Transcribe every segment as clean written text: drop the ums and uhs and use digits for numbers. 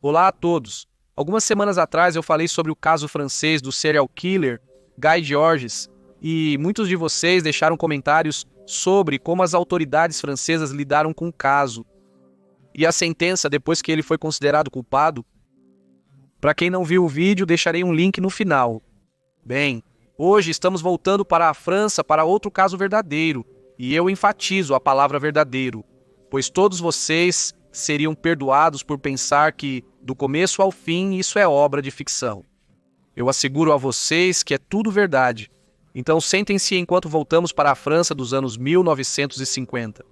Olá a todos! Algumas semanas atrás eu falei sobre o caso francês do serial killer Guy Georges e muitos de vocês deixaram comentários sobre como as autoridades francesas lidaram com o caso e a sentença depois que ele foi considerado culpado. Para quem não viu o vídeo, deixarei um link no final. Bem, hoje estamos voltando para a França para outro caso verdadeiro, e eu enfatizo a palavra verdadeiro, pois todos vocês seriam perdoados por pensar que, do começo ao fim, isso é obra de ficção. Eu asseguro a vocês que é tudo verdade. Então sentem-se enquanto voltamos para a França dos anos 1950.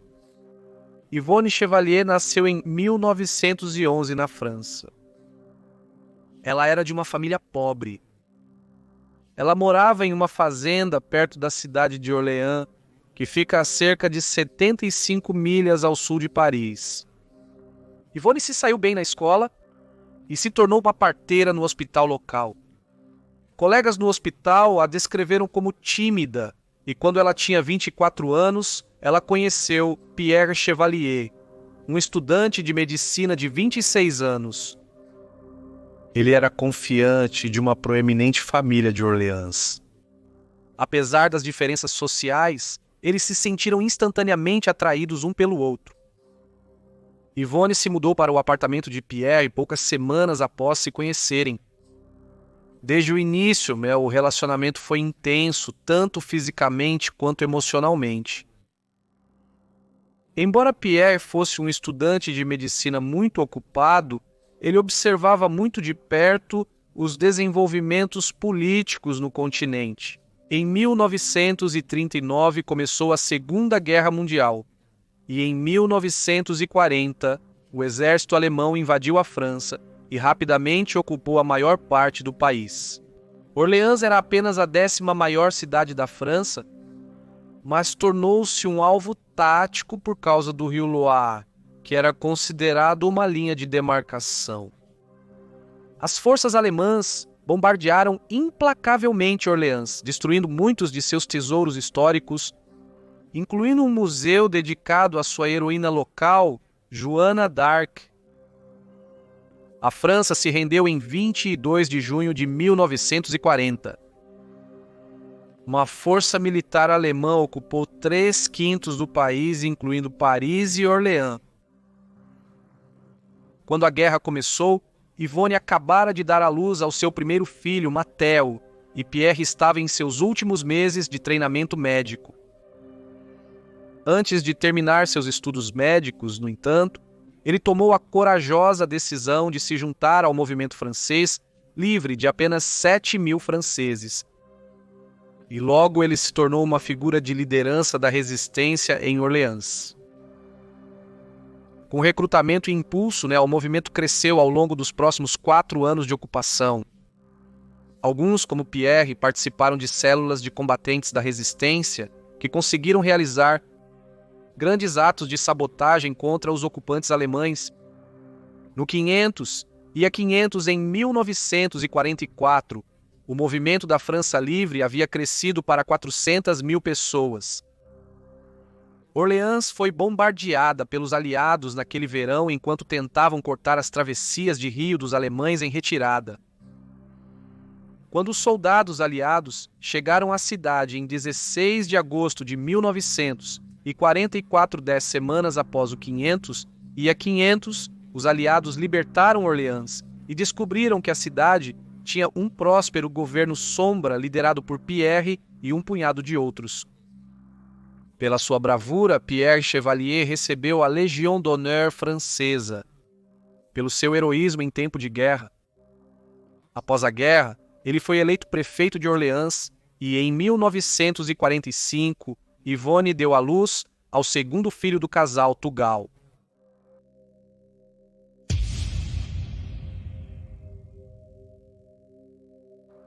Yvonne Chevalier nasceu em 1911 na França. Ela era de uma família pobre. Ela morava em uma fazenda perto da cidade de Orléans, que fica a cerca de 75 milhas ao sul de Paris. Yvonne se saiu bem na escola e se tornou uma parteira no hospital local. Colegas no hospital a descreveram como tímida, e quando ela tinha 24 anos, ela conheceu Pierre Chevalier, um estudante de medicina de 26 anos. Ele era confiante de uma proeminente família de Orleans. Apesar das diferenças sociais, eles se sentiram instantaneamente atraídos um pelo outro. Yvonne se mudou para o apartamento de Pierre poucas semanas após se conhecerem. Desde o início, o relacionamento foi intenso, tanto fisicamente quanto emocionalmente. Embora Pierre fosse um estudante de medicina muito ocupado, ele observava muito de perto os desenvolvimentos políticos no continente. Em 1939 começou a Segunda Guerra Mundial, e em 1940 o exército alemão invadiu a França e rapidamente ocupou a maior parte do país. Orleans era apenas a 10ª maior cidade da França, mas tornou-se um alvo tático por causa do rio Loire, que era considerado uma linha de demarcação. As forças alemãs bombardearam implacavelmente Orleans, destruindo muitos de seus tesouros históricos, incluindo um museu dedicado à sua heroína local, Joana d'Arc. A França se rendeu em 22 de junho de 1940. Uma força militar alemã ocupou 3/5 do país, incluindo Paris e Orléans. Quando a guerra começou, Yvonne acabara de dar à luz ao seu primeiro filho, Matteo, e Pierre estava em seus últimos meses de treinamento médico. Antes de terminar seus estudos médicos, no entanto, ele tomou a corajosa decisão de se juntar ao movimento francês livre de apenas 7.000 franceses. E logo ele se tornou uma figura de liderança da resistência em Orleans. Com recrutamento e impulso, o movimento cresceu ao longo dos próximos 4 anos de ocupação. Alguns, como Pierre, participaram de células de combatentes da resistência que conseguiram realizar grandes atos de sabotagem contra os ocupantes alemães. No 500 e a 500 em 1944, o movimento da França Livre havia crescido para 400.000 pessoas. Orleans foi bombardeada pelos aliados naquele verão enquanto tentavam cortar as travessias de rio dos alemães em retirada. Quando os soldados aliados chegaram à cidade em 16 de agosto de 1900, e 44 semanas após o 500, e a 500, os aliados libertaram Orleans e descobriram que a cidade tinha um próspero governo sombra liderado por Pierre e um punhado de outros. Pela sua bravura, Pierre Chevalier recebeu a Légion d'honneur francesa, pelo seu heroísmo em tempo de guerra. Após a guerra, ele foi eleito prefeito de Orleans e, em 1945, Yvonne deu à luz ao segundo filho do casal, Tugal.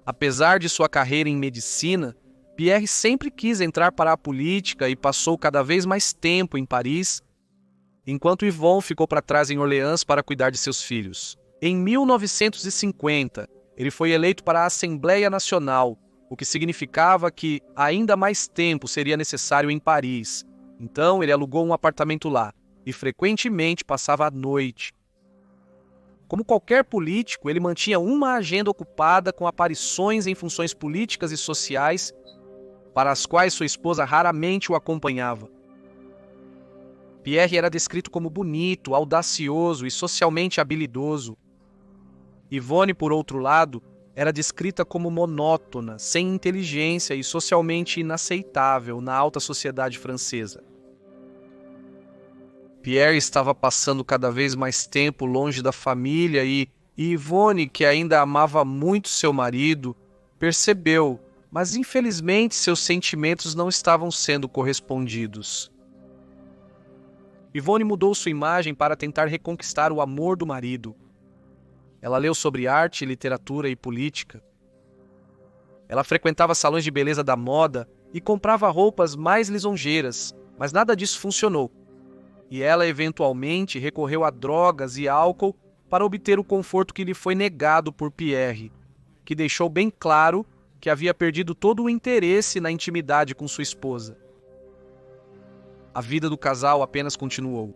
Apesar de sua carreira em medicina, Pierre sempre quis entrar para a política e passou cada vez mais tempo em Paris, enquanto Yvonne ficou para trás em Orleans para cuidar de seus filhos. Em 1950, ele foi eleito para a Assembleia Nacional, o que significava que ainda mais tempo seria necessário em Paris. Então ele alugou um apartamento lá e frequentemente passava a noite. Como qualquer político, ele mantinha uma agenda ocupada com aparições em funções políticas e sociais, para as quais sua esposa raramente o acompanhava. Pierre era descrito como bonito, audacioso e socialmente habilidoso. Yvonne, por outro lado, era descrita como monótona, sem inteligência e socialmente inaceitável na alta sociedade francesa. Pierre estava passando cada vez mais tempo longe da família e Yvonne, que ainda amava muito seu marido, percebeu, mas infelizmente seus sentimentos não estavam sendo correspondidos. Yvonne mudou sua imagem para tentar reconquistar o amor do marido. Ela leu sobre arte, literatura e política. Ela frequentava salões de beleza da moda e comprava roupas mais lisonjeiras, mas nada disso funcionou. E ela eventualmente recorreu a drogas e álcool para obter o conforto que lhe foi negado por Pierre, que deixou bem claro que havia perdido todo o interesse na intimidade com sua esposa. A vida do casal apenas continuou.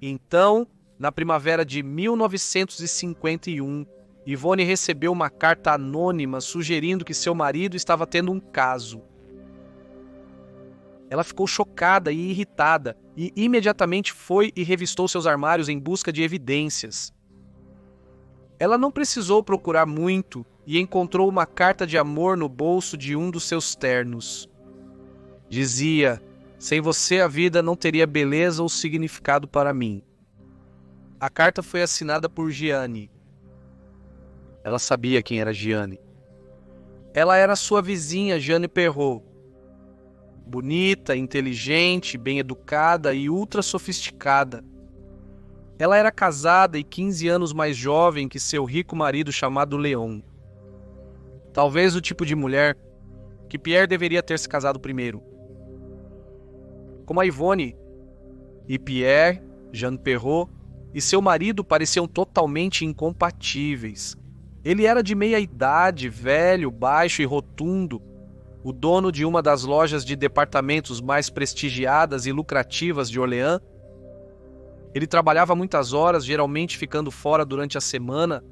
Então, na primavera de 1951, Yvonne recebeu uma carta anônima sugerindo que seu marido estava tendo um caso. Ela ficou chocada e irritada e imediatamente foi e revistou seus armários em busca de evidências. Ela não precisou procurar muito e encontrou uma carta de amor no bolso de um dos seus ternos. Dizia: "Sem você a vida não teria beleza ou significado para mim." A carta foi assinada por Jeanne. Ela sabia quem era Jeanne. Ela era sua vizinha, Jeanne Perrault. Bonita, inteligente, bem educada e ultra sofisticada. Ela era casada e 15 anos mais jovem que seu rico marido chamado Léon. Talvez o tipo de mulher que Pierre deveria ter se casado primeiro. Como a Yvonne e Pierre, Jeanne Perrault e seu marido pareciam totalmente incompatíveis. Ele era de meia idade, velho, baixo e rotundo, o dono de uma das lojas de departamentos mais prestigiadas e lucrativas de Orléans. Ele trabalhava muitas horas, geralmente ficando fora durante a semana.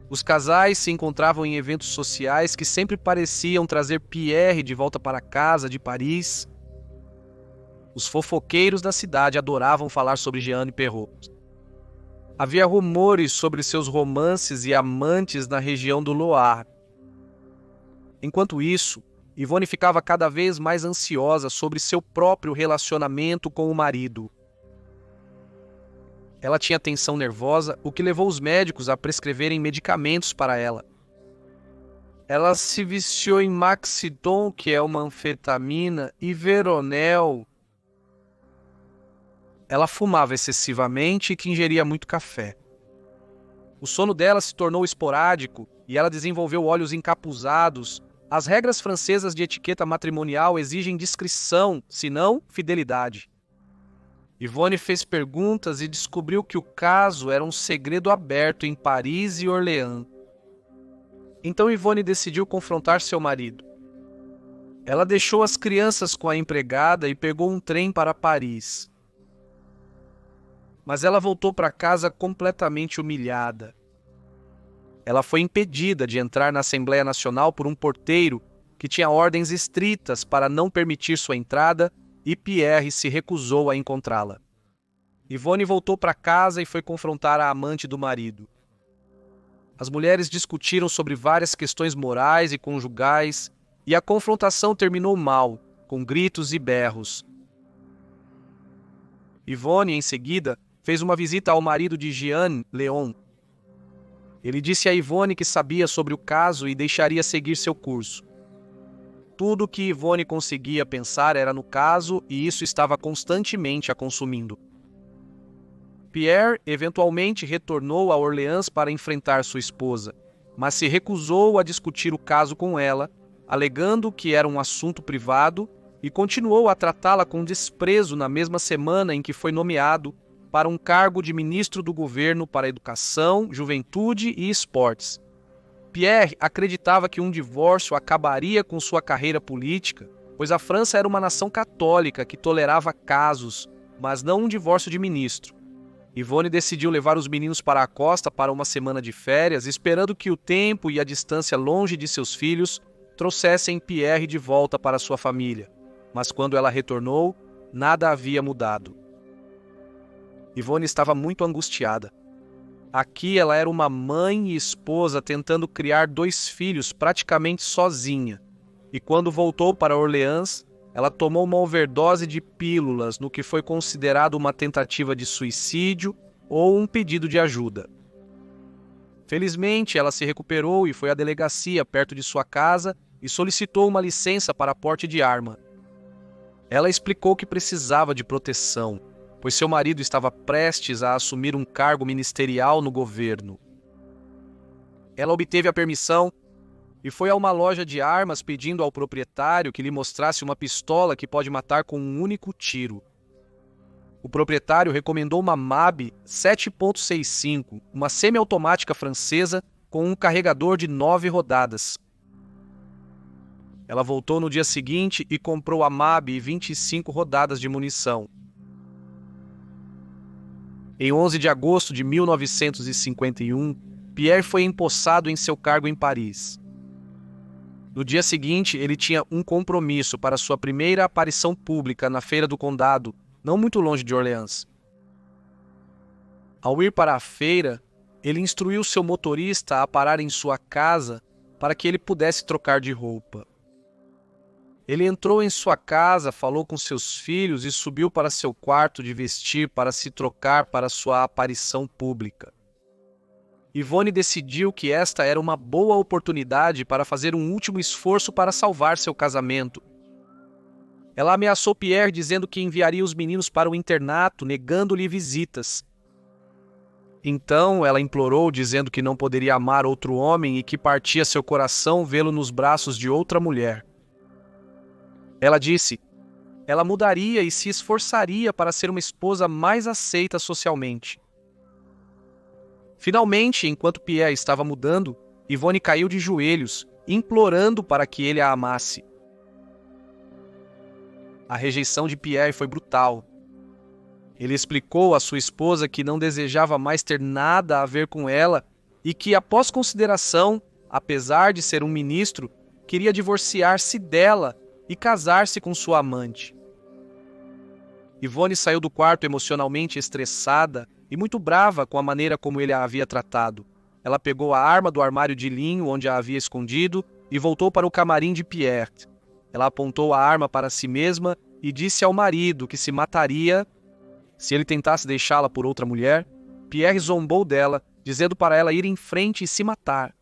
Os casais se encontravam em eventos sociais que sempre pareciam trazer Pierre de volta para casa de Paris. Os fofoqueiros da cidade adoravam falar sobre Jeanne Perrault. Havia rumores sobre seus romances e amantes na região do Loire. Enquanto isso, Yvonne ficava cada vez mais ansiosa sobre seu próprio relacionamento com o marido. Ela tinha tensão nervosa, o que levou os médicos a prescreverem medicamentos para ela. Ela se viciou em Maxidon, que é uma anfetamina, e Veronel. Ela fumava excessivamente e que ingeria muito café. O sono dela se tornou esporádico e ela desenvolveu olhos encapuzados. As regras francesas de etiqueta matrimonial exigem discrição, senão fidelidade. Yvonne fez perguntas e descobriu que o caso era um segredo aberto em Paris e Orléans. Então Yvonne decidiu confrontar seu marido. Ela deixou as crianças com a empregada e pegou um trem para Paris. Mas ela voltou para casa completamente humilhada. Ela foi impedida de entrar na Assembleia Nacional por um porteiro que tinha ordens estritas para não permitir sua entrada e Pierre se recusou a encontrá-la. Yvonne voltou para casa e foi confrontar a amante do marido. As mulheres discutiram sobre várias questões morais e conjugais e a confrontação terminou mal, com gritos e berros. Yvonne, em seguida, fez uma visita ao marido de Jeanne, Léon. Ele disse a Yvonne que sabia sobre o caso e deixaria seguir seu curso. Tudo o que Yvonne conseguia pensar era no caso e isso estava constantemente a consumindo. Pierre eventualmente retornou a Orléans para enfrentar sua esposa, mas se recusou a discutir o caso com ela, alegando que era um assunto privado e continuou a tratá-la com desprezo na mesma semana em que foi nomeado para um cargo de ministro do governo para Educação, Juventude e Esportes. Pierre acreditava que um divórcio acabaria com sua carreira política pois a França era uma nação católica que tolerava casos, mas não um divórcio de ministro. Yvonne decidiu levar os meninos para a costa para uma semana de férias, esperando que o tempo e a distância longe de seus filhos trouxessem Pierre de volta para sua família. Mas quando ela retornou, nada havia mudado. Yvonne estava muito angustiada. Aqui ela era uma mãe e esposa tentando criar 2 filhos praticamente sozinha. E quando voltou para Orleans, ela tomou uma overdose de pílulas no que foi considerado uma tentativa de suicídio ou um pedido de ajuda. Felizmente, ela se recuperou e foi à delegacia perto de sua casa e solicitou uma licença para porte de arma. Ela explicou que precisava de proteção, pois seu marido estava prestes a assumir um cargo ministerial no governo. Ela obteve a permissão e foi a uma loja de armas pedindo ao proprietário que lhe mostrasse uma pistola que pode matar com um único tiro. O proprietário recomendou uma MAB 7.65, uma semiautomática francesa com um carregador de 9 rodadas. Ela voltou no dia seguinte e comprou a MAB e 25 rodadas de munição. Em 11 de agosto de 1951, Pierre foi empossado em seu cargo em Paris. No dia seguinte, ele tinha um compromisso para sua primeira aparição pública na Feira do Condado, não muito longe de Orleans. Ao ir para a feira, ele instruiu seu motorista a parar em sua casa para que ele pudesse trocar de roupa. Ele entrou em sua casa, falou com seus filhos e subiu para seu quarto de vestir para se trocar para sua aparição pública. Yvonne decidiu que esta era uma boa oportunidade para fazer um último esforço para salvar seu casamento. Ela ameaçou Pierre dizendo que enviaria os meninos para o internato, negando-lhe visitas. Então ela implorou dizendo que não poderia amar outro homem e que partia seu coração vê-lo nos braços de outra mulher. Ela disse, ela mudaria e se esforçaria para ser uma esposa mais aceita socialmente. Finalmente, enquanto Pierre estava mudando, Yvonne caiu de joelhos, implorando para que ele a amasse. A rejeição de Pierre foi brutal. Ele explicou à sua esposa que não desejava mais ter nada a ver com ela e que, após consideração, apesar de ser um ministro, queria divorciar-se dela e casar-se com sua amante. Yvonne saiu do quarto emocionalmente estressada e muito brava com a maneira como ele a havia tratado. Ela pegou a arma do armário de linho onde a havia escondido e voltou para o camarim de Pierre. Ela apontou a arma para si mesma e disse ao marido que se mataria se ele tentasse deixá-la por outra mulher. Pierre zombou dela, dizendo para ela ir em frente e se matar.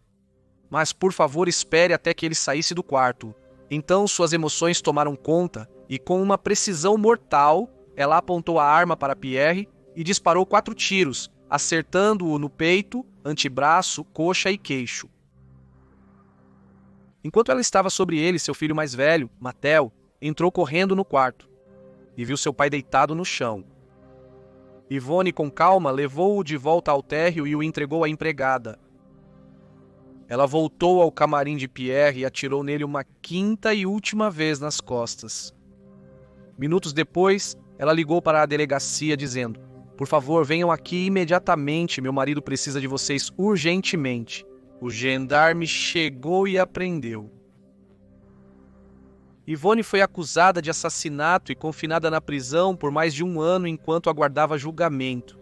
Mas, por favor, espere até que ele saísse do quarto. Então suas emoções tomaram conta e, com uma precisão mortal, ela apontou a arma para Pierre e disparou 4 tiros, acertando-o no peito, antebraço, coxa e queixo. Enquanto ela estava sobre ele, seu filho mais velho, Matheu, entrou correndo no quarto e viu seu pai deitado no chão. Yvonne, com calma, levou-o de volta ao térreo e o entregou à empregada. Ela voltou ao camarim de Pierre e atirou nele uma 5ª e última vez nas costas. Minutos depois, ela ligou para a delegacia dizendo: "Por favor, venham aqui imediatamente, meu marido precisa de vocês urgentemente." O gendarme chegou e a prendeu. Yvonne foi acusada de assassinato e confinada na prisão por mais de 1 ano enquanto aguardava julgamento.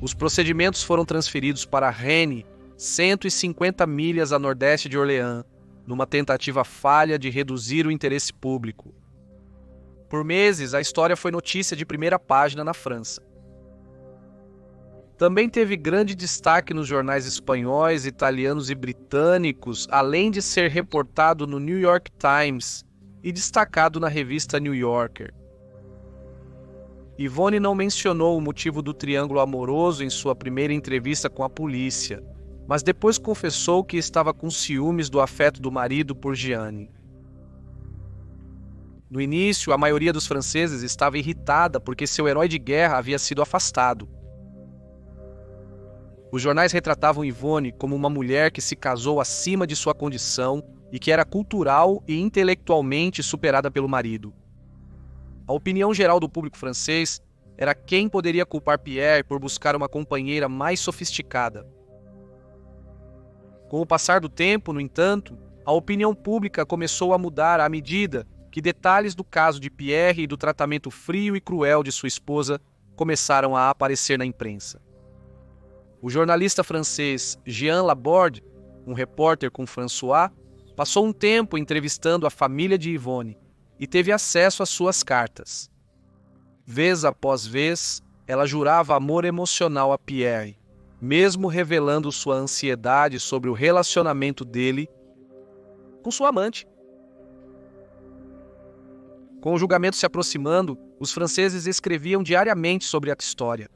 Os procedimentos foram transferidos para Rennes, 150 milhas a nordeste de Orleans, numa tentativa falha de reduzir o interesse público. Por meses, a história foi notícia de primeira página na França. Também teve grande destaque nos jornais espanhóis, italianos e britânicos, além de ser reportado no New York Times e destacado na revista New Yorker. Yvonne não mencionou o motivo do triângulo amoroso em sua primeira entrevista com a polícia, mas depois confessou que estava com ciúmes do afeto do marido por Jeanne. No início, a maioria dos franceses estava irritada porque seu herói de guerra havia sido afastado. Os jornais retratavam Yvonne como uma mulher que se casou acima de sua condição e que era cultural e intelectualmente superada pelo marido. A opinião geral do público francês era quem poderia culpar Pierre por buscar uma companheira mais sofisticada. Com o passar do tempo, no entanto, a opinião pública começou a mudar à medida que detalhes do caso de Pierre e do tratamento frio e cruel de sua esposa começaram a aparecer na imprensa. O jornalista francês Jean Laborde, um repórter com François, passou um tempo entrevistando a família de Yvonne e teve acesso às suas cartas. Vez após vez, ela jurava amor emocional a Pierre, mesmo revelando sua ansiedade sobre o relacionamento dele com sua amante. Com o julgamento se aproximando, os franceses escreviam diariamente sobre a história.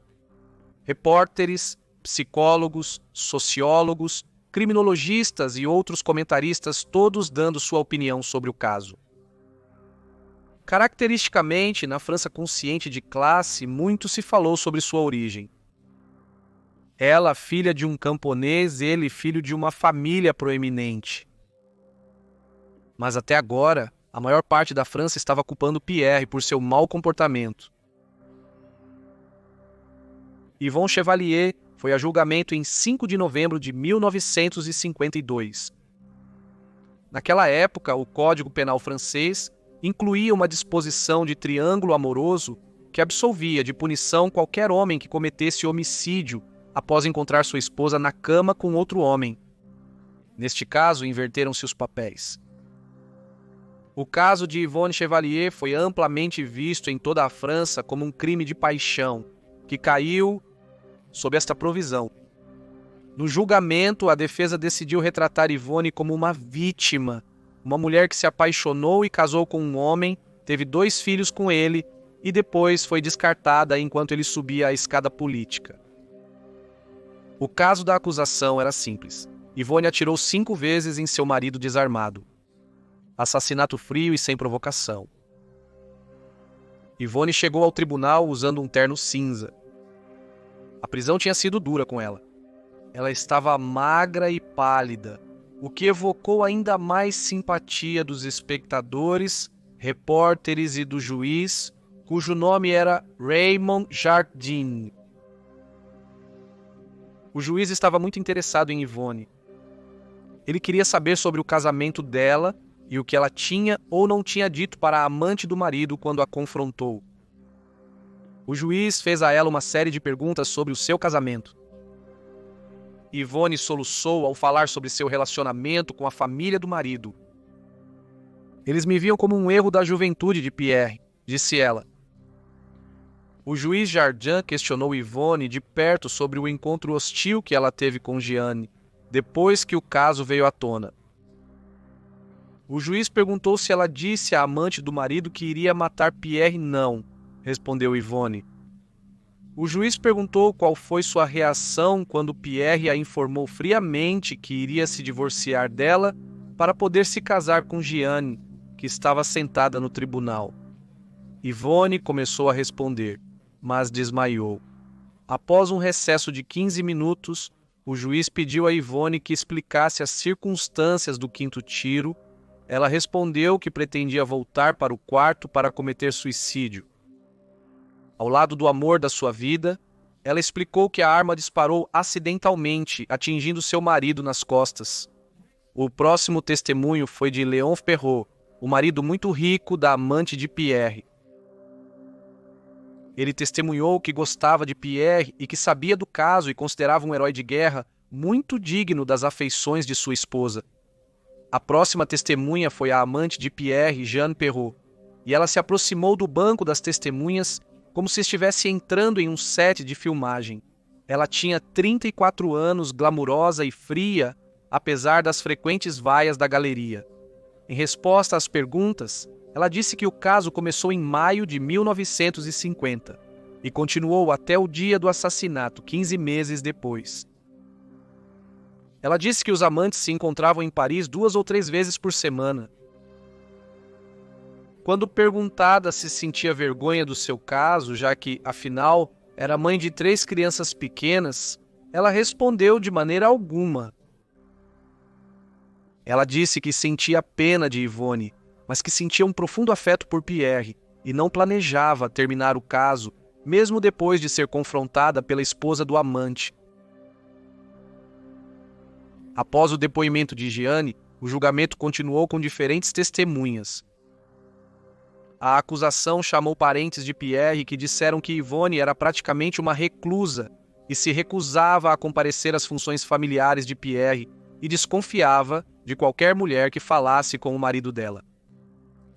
Repórteres, psicólogos, sociólogos, criminologistas e outros comentaristas, todos dando sua opinião sobre o caso. Caracteristicamente, na França consciente de classe, muito se falou sobre sua origem. Ela, filha de um camponês, ele, filho de uma família proeminente. Mas até agora, a maior parte da França estava culpando Pierre por seu mau comportamento. Yvonne Chevalier foi a julgamento em 5 de novembro de 1952. Naquela época, o Código Penal francês incluía uma disposição de triângulo amoroso que absolvia de punição qualquer homem que cometesse homicídio após encontrar sua esposa na cama com outro homem. Neste caso, inverteram-se os papéis. O caso de Yvonne Chevalier foi amplamente visto em toda a França como um crime de paixão, que caiu sob esta provisão. No julgamento, a defesa decidiu retratar Yvonne como uma vítima, uma mulher que se apaixonou e casou com um homem, teve 2 filhos com ele e depois foi descartada enquanto ele subia a escada política. O caso da acusação era simples. Yvonne atirou 5 vezes em seu marido desarmado. Assassinato frio e sem provocação. Yvonne chegou ao tribunal usando um terno cinza. A prisão tinha sido dura com ela. Ela estava magra e pálida, o que evocou ainda mais simpatia dos espectadores, repórteres e do juiz, cujo nome era Raymond Jardine. O juiz estava muito interessado em Yvonne. Ele queria saber sobre o casamento dela e o que ela tinha ou não tinha dito para a amante do marido quando a confrontou. O juiz fez a ela uma série de perguntas sobre o seu casamento. Yvonne soluçou ao falar sobre seu relacionamento com a família do marido. Eles me viam como um erro da juventude de Pierre, disse ela. O juiz Jardin questionou Yvonne de perto sobre o encontro hostil que ela teve com Jeanne, depois que o caso veio à tona. O juiz perguntou se ela disse à amante do marido que iria matar Pierre. Não, respondeu Yvonne. O juiz perguntou qual foi sua reação quando Pierre a informou friamente que iria se divorciar dela para poder se casar com Jeanne, que estava sentada no tribunal. Yvonne começou a responder, mas desmaiou. Após um recesso de 15 minutos, o juiz pediu a Yvonne que explicasse as circunstâncias do 5º tiro. Ela respondeu que pretendia voltar para o quarto para cometer suicídio. Ao lado do amor da sua vida, ela explicou que a arma disparou acidentalmente, atingindo seu marido nas costas. O próximo testemunho foi de Léon Perrault, o marido muito rico da amante de Pierre. Ele testemunhou que gostava de Pierre e que sabia do caso e considerava um herói de guerra muito digno das afeições de sua esposa. A próxima testemunha foi a amante de Pierre, Jeanne Perrault, e ela se aproximou do banco das testemunhas como se estivesse entrando em um set de filmagem. Ela tinha 34 anos, glamurosa e fria, apesar das frequentes vaias da galeria. Em resposta às perguntas, ela disse que o caso começou em maio de 1950 e continuou até o dia do assassinato, 15 meses depois. Ela disse que os amantes se encontravam em Paris 2 ou 3 vezes por semana. Quando perguntada se sentia vergonha do seu caso, já que, afinal, era mãe de 3 crianças pequenas, ela respondeu de maneira alguma. Ela disse que sentia pena de Yvonne, mas que sentia um profundo afeto por Pierre e não planejava terminar o caso, mesmo depois de ser confrontada pela esposa do amante. Após o depoimento de Jeanne, o julgamento continuou com diferentes testemunhas. A acusação chamou parentes de Pierre que disseram que Yvonne era praticamente uma reclusa e se recusava a comparecer às funções familiares de Pierre e desconfiava de qualquer mulher que falasse com o marido dela.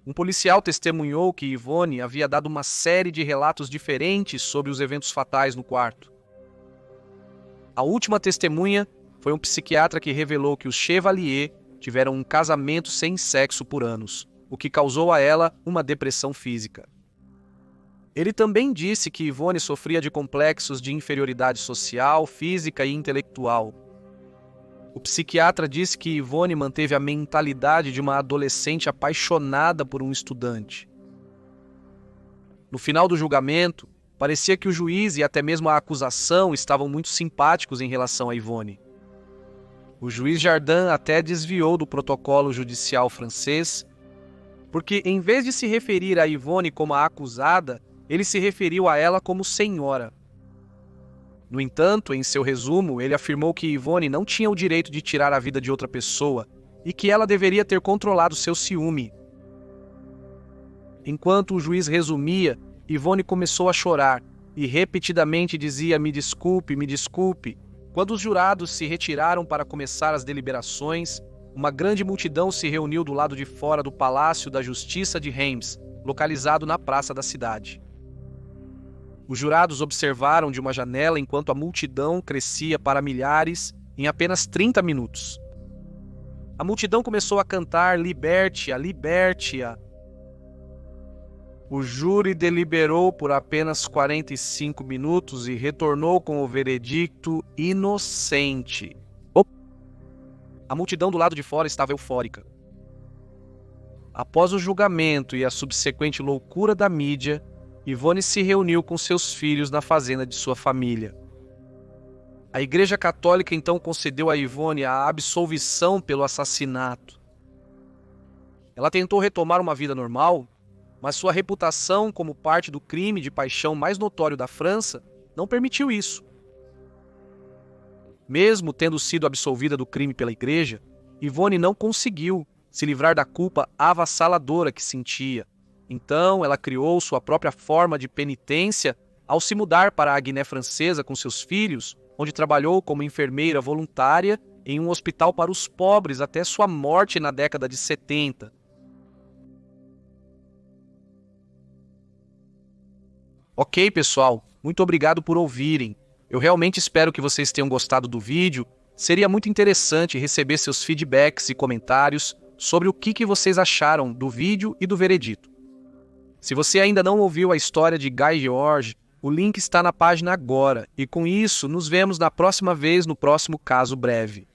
Um policial testemunhou que Yvonne havia dado uma série de relatos diferentes sobre os eventos fatais no quarto. A última testemunha foi um psiquiatra que revelou que os Chevalier tiveram um casamento sem sexo por anos, o que causou a ela uma depressão física. Ele também disse que Yvonne sofria de complexos de inferioridade social, física e intelectual. O psiquiatra disse que Yvonne manteve a mentalidade de uma adolescente apaixonada por um estudante. No final do julgamento, parecia que o juiz e até mesmo a acusação estavam muito simpáticos em relação a Yvonne. O juiz Jardin até desviou do protocolo judicial francês, porque em vez de se referir a Yvonne como a acusada, ele se referiu a ela como senhora. No entanto, em seu resumo, ele afirmou que Yvonne não tinha o direito de tirar a vida de outra pessoa e que ela deveria ter controlado seu ciúme. Enquanto o juiz resumia, Yvonne começou a chorar e repetidamente dizia "me desculpe, me desculpe". Quando os jurados se retiraram para começar as deliberações, uma grande multidão se reuniu do lado de fora do Palácio da Justiça de Reims, localizado na praça da cidade. Os jurados observaram de uma janela enquanto a multidão crescia para milhares em apenas 30 minutos. A multidão começou a cantar "Liberte-a, liberte-a". O júri deliberou por apenas 45 minutos e retornou com o veredicto inocente. A multidão do lado de fora estava eufórica. Após o julgamento e a subsequente loucura da mídia, Yvonne se reuniu com seus filhos na fazenda de sua família. A Igreja Católica então concedeu a Yvonne a absolvição pelo assassinato. Ela tentou retomar uma vida normal, mas sua reputação como parte do crime de paixão mais notório da França não permitiu isso. Mesmo tendo sido absolvida do crime pela Igreja, Yvonne não conseguiu se livrar da culpa avassaladora que sentia. Então, ela criou sua própria forma de penitência ao se mudar para a Guiné Francesa com seus filhos, onde trabalhou como enfermeira voluntária em um hospital para os pobres até sua morte na década de 70. Ok, pessoal, muito obrigado por ouvirem. Eu realmente espero que vocês tenham gostado do vídeo. Seria muito interessante receber seus feedbacks e comentários sobre o que vocês acharam do vídeo e do veredito. Se você ainda não ouviu a história de Guy George, o link está na página agora. E com isso, nos vemos na próxima vez no próximo caso breve.